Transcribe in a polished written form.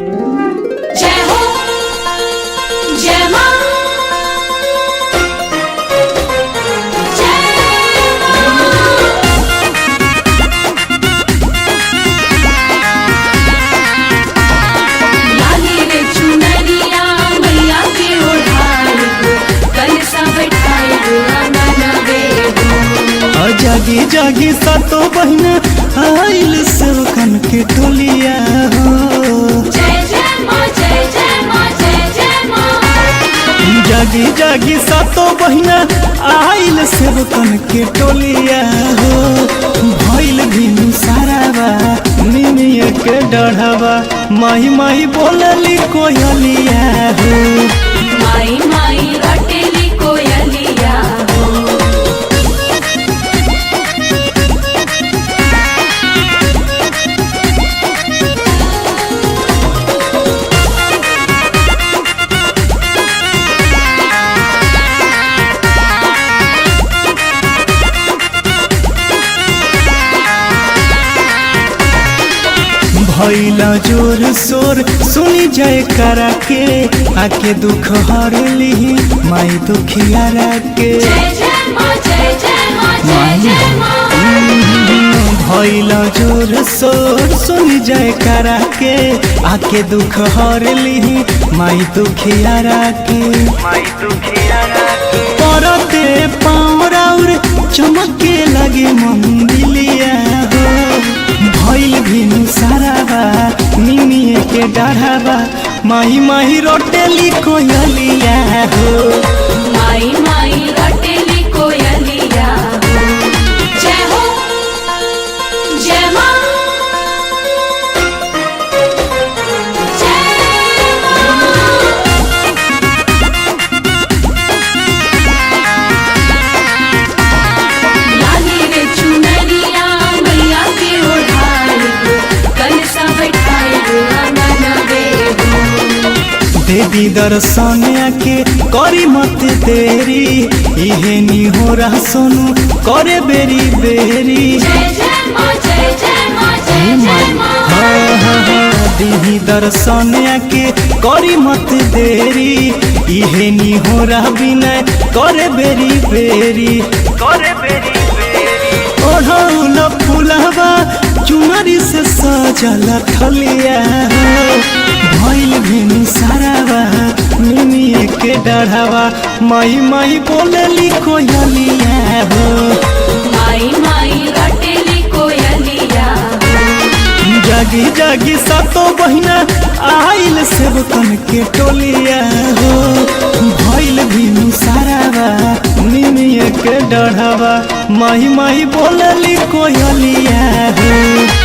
जय हो जय मां जागी जागी सातो बहन आइल सेवकन के टोलिया हो। जय जय मां जय जय मां जय जय मां। जागी जागी सातो बहन आइल सेवकन के टोलिया हो। भइल भीनु सारावा निमिया के डढ़ावा माही माही बोलली कोयलिया हो। माई माई रटेली कोयलिया हो। भैला जोर शोर सुनी जय करा के आके दुख हर ली माई दुखिया के। जय जय मां जय जय मां जय जय मां। भैला जोर शोर सुनी जय करा के आके दुख हर ली माई दुखिया के। परते पावर चमके लगे मंदिलिया हो। भइल भीनु सारावा निमिये के डढ़ावा माही माही रोटेली कोयलिया हो। माई माई रटेली कोयलिया हो। जय हो जय मां देवी दर्शन आके करी मत देरी इहे नी हो रहा सोनू करे बेरी बेरी। जय जय मां जय जय मां जय जय मां। देवी दर्शन आके करी मत देरी इहे नी हो रहा बिना करे बेरी बेरी। ओढ़ौल फुलवा चुनरी से सजल थलिया हो। भइल भीनु सारावा निमिये के डढ़ावा माई माई बोलली कोयलिया हो। माई माई रटेली कोयलिया हो। जागी जागी सातो बहिना आइल सेवकन के टोलिया हो। भइल भीनु सारावा निमिये के डढ़ावा माही माही बोलली कोयलिया हो।